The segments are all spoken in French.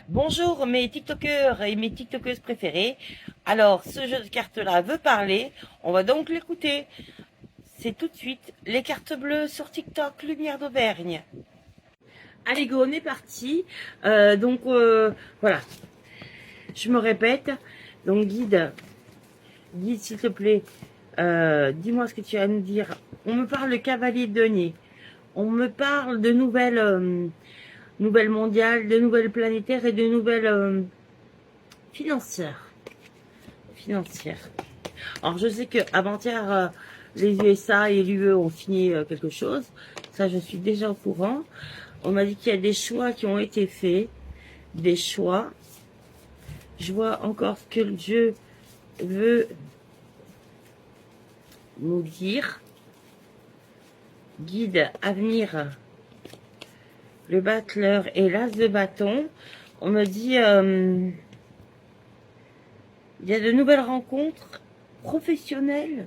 Bonjour mes TikTokers et mes TikTokeuses préférées. Alors, ce jeu de cartes-là veut parler. On va donc l'écouter. C'est tout de suite les cartes bleues sur TikTok, Lumière d'Auvergne. Allez go, on est parti. Voilà, je me répète. Donc guide s'il te plaît, dis-moi ce que tu vas me dire. On me parle de cavalier de denier. On me parle de nouvelles mondiales, de nouvelles planétaires et de nouvelles financières. Alors je sais que avant-hier, les USA et l'UE ont signé quelque chose. Ça, je suis déjà au courant. On m'a dit qu'il y a des choix qui ont été faits. Des choix. Je vois encore ce que le jeu veut nous dire. Guide, avenir, le battleur et l'as de bâton. On me dit il y a de nouvelles rencontres professionnelles.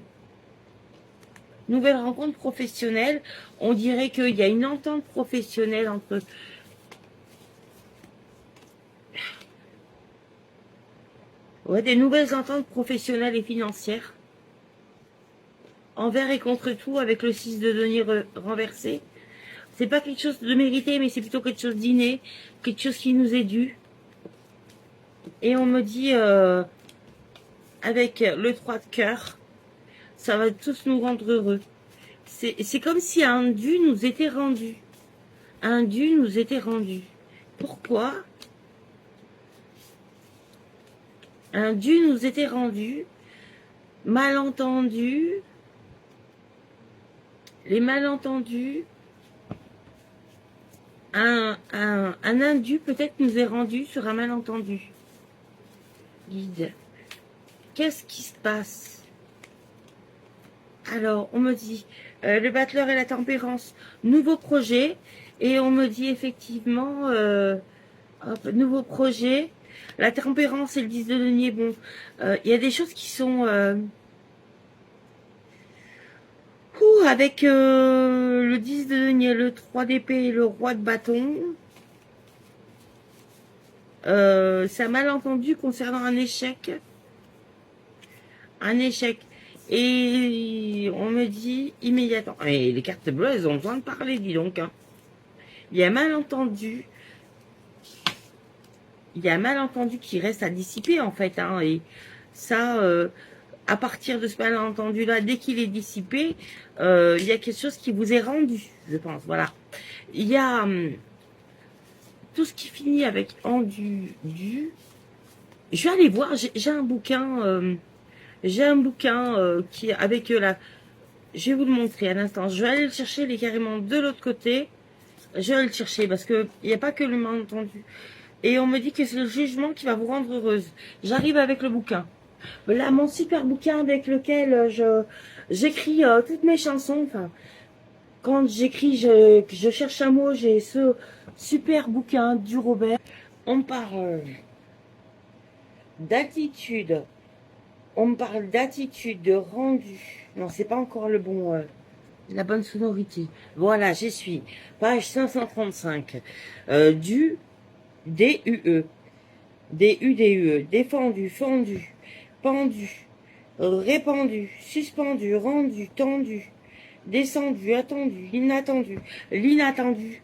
Nouvelles rencontres professionnelles. On dirait qu'il y a une entente professionnelle entre... Ouais, des nouvelles ententes professionnelles et financières. Envers et contre tout avec le 6 de denier renversé. C'est pas quelque chose de mérité, mais c'est plutôt quelque chose d'inné. Quelque chose qui nous est dû. Et on me dit... avec le 3 de cœur, ça va tous nous rendre heureux. C'est comme si un dû nous était rendu. Un dû nous était rendu. Pourquoi? Un dû nous était rendu. Malentendu. Les malentendus. Un indu peut-être nous est rendu sur un malentendu. Guide. Qu'est-ce qui se passe? Alors, on me dit, le battleur et la tempérance, nouveau projet. Et on me dit effectivement, nouveau projet. La tempérance et le 10 de denier, bon, il y a des choses qui sont... avec le 10 de denier, le 3 d'épée et le roi de bâton. C'est un malentendu concernant un échec. Un échec. Et on me dit immédiatement. Et les cartes bleues, elles ont besoin de parler, dis donc. Hein. Il y a un malentendu. Il y a un malentendu qui reste à dissiper, en fait. Hein, et ça, à partir de ce malentendu-là, dès qu'il est dissipé, il y a quelque chose qui vous est rendu, je pense. Voilà. Il y a tout ce qui finit avec endu, du. Je vais aller voir, j'ai un bouquin... J'ai un bouquin qui avec la... Je vais vous le montrer à l'instant. Je vais aller le chercher, il est carrément de l'autre côté. Je vais aller le chercher parce que il n'y a pas que le malentendu. Et on me dit que c'est le jugement qui va vous rendre heureuse. J'arrive avec le bouquin. Là, mon super bouquin avec lequel j'écris toutes mes chansons. Enfin, quand j'écris, je cherche un mot, j'ai ce super bouquin du Robert. On parle d'attitude. On me parle d'attitude, de rendu. Non, c'est pas encore le bon, la bonne sonorité. Voilà, j'y suis. Page 535. Du D-U-E. D-U-D-U-E. Défendu, fendu, pendu, répandu, suspendu, rendu, tendu, descendu, attendu, inattendu. L'inattendu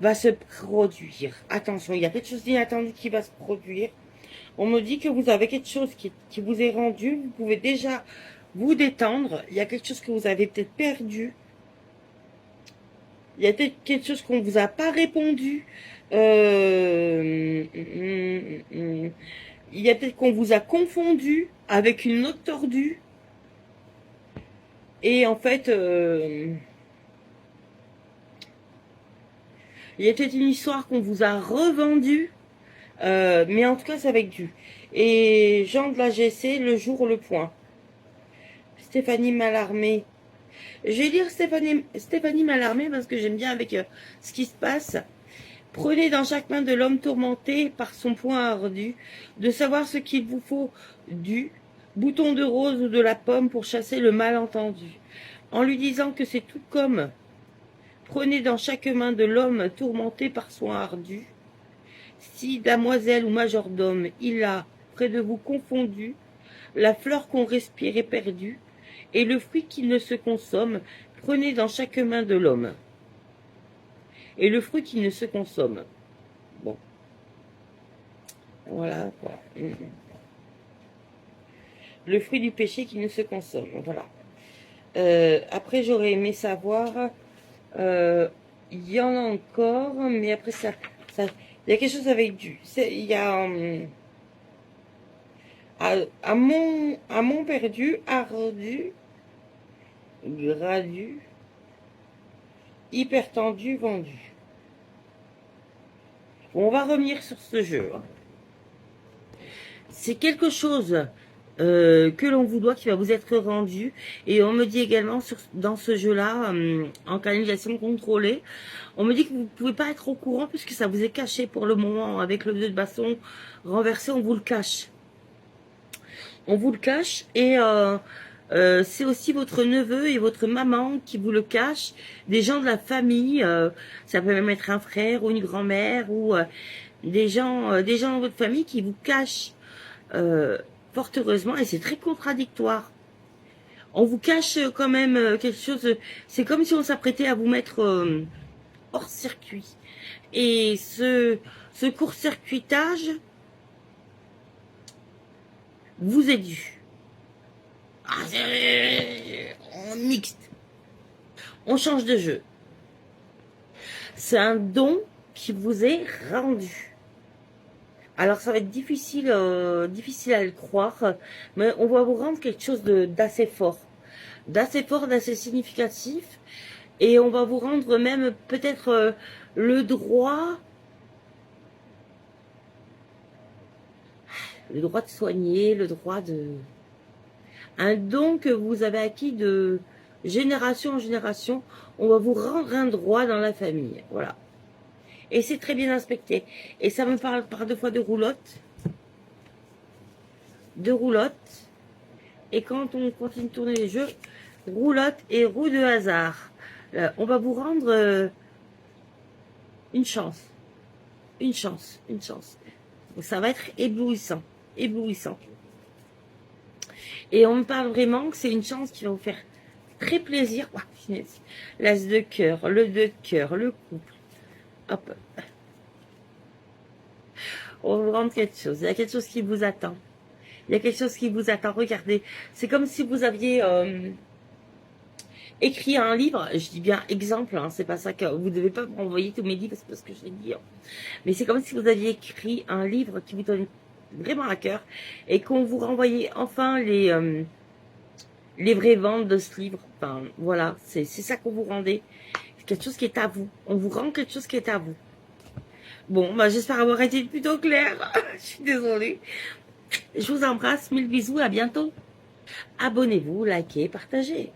va se produire. Attention, il y a quelque chose d'inattendu qui va se produire. On me dit que vous avez quelque chose qui vous est rendu. Vous pouvez déjà vous détendre. Il y a quelque chose que vous avez peut-être perdu. Il y a peut-être quelque chose qu'on ne vous a pas répondu. Il y a peut-être qu'on vous a confondu avec une autre tordue. Et en fait, il y a peut-être une histoire qu'on vous a revendue. Mais en tout cas, c'est avec du. Et Jean de la GC, le jour, le point. Stéphanie Mallarmé. Je vais lire Stéphanie Mallarmé parce que j'aime bien avec ce qui se passe. Prenez dans chaque main de l'homme tourmenté par son poing ardu, de savoir ce qu'il vous faut du bouton de rose ou de la pomme pour chasser le malentendu. En lui disant que c'est tout comme. Prenez dans chaque main de l'homme tourmenté par son ardu, Si damoiselle ou majordome, il a près de vous confondu, la fleur qu'on respire est perdue, et le fruit qui ne se consomme, prenez dans chaque main de l'homme. Et le fruit qui ne se consomme. Bon. Voilà, quoi. Le fruit du péché qui ne se consomme. Voilà. Après, j'aurais aimé savoir, il y en a encore, mais après ça il y a quelque chose avec du, il y a à Mont perdu, ardu, gradu, hyper tendu, vendu. Bon, on va revenir sur ce jeu. C'est quelque chose que l'on vous doit, qui va vous être rendu. Et on me dit également dans ce jeu-là, en canalisation contrôlée, on me dit que vous ne pouvez pas être au courant puisque ça vous est caché pour le moment. Avec le 2 de baston renversé, on vous le cache. On vous le cache et c'est aussi votre neveu et votre maman qui vous le cachent, des gens de la famille, ça peut même être un frère ou une grand-mère ou des gens dans votre famille qui vous cachent fort heureusement, et c'est très contradictoire. On vous cache quand même quelque chose, c'est comme si on s'apprêtait à vous mettre hors circuit. Et ce court-circuitage vous est dû. Ah, on mixte. On change de jeu. C'est un don qui vous est rendu. Alors ça va être difficile, difficile à le croire, mais on va vous rendre quelque chose d'assez fort, d'assez significatif, et on va vous rendre même peut-être le droit de soigner, le droit de... Un don que vous avez acquis de génération en génération, on va vous rendre un droit dans la famille, voilà. Et c'est très bien inspecté. Et ça me parle par 2 fois de roulotte. De roulotte. Et quand on continue de tourner les jeux, roulotte et roue de hasard. On va vous rendre une chance. Une chance. Une chance. Donc ça va être éblouissant. Éblouissant. Et on me parle vraiment que c'est une chance qui va vous faire très plaisir. Oh, l'as de cœur, le 2 de cœur, le couple. Hop. On va vous rendre quelque chose. Il y a quelque chose qui vous attend. Il y a quelque chose qui vous attend. Regardez. C'est comme si vous aviez écrit un livre. Je dis bien exemple. Hein, c'est pas ça que vous ne devez pas m'envoyer tous mes livres. C'est parce que je l'ai dit. Hein. Mais c'est comme si vous aviez écrit un livre qui vous donne vraiment à cœur. Et qu'on vous renvoyait enfin les vraies ventes de ce livre. Enfin, voilà. C'est ça qu'on vous rendait. Quelque chose qui est à vous. On vous rend quelque chose qui est à vous. Bon, bah, j'espère avoir été plutôt claire. Je suis désolée. Je vous embrasse. 1000 bisous. À bientôt. Abonnez-vous, likez, partagez.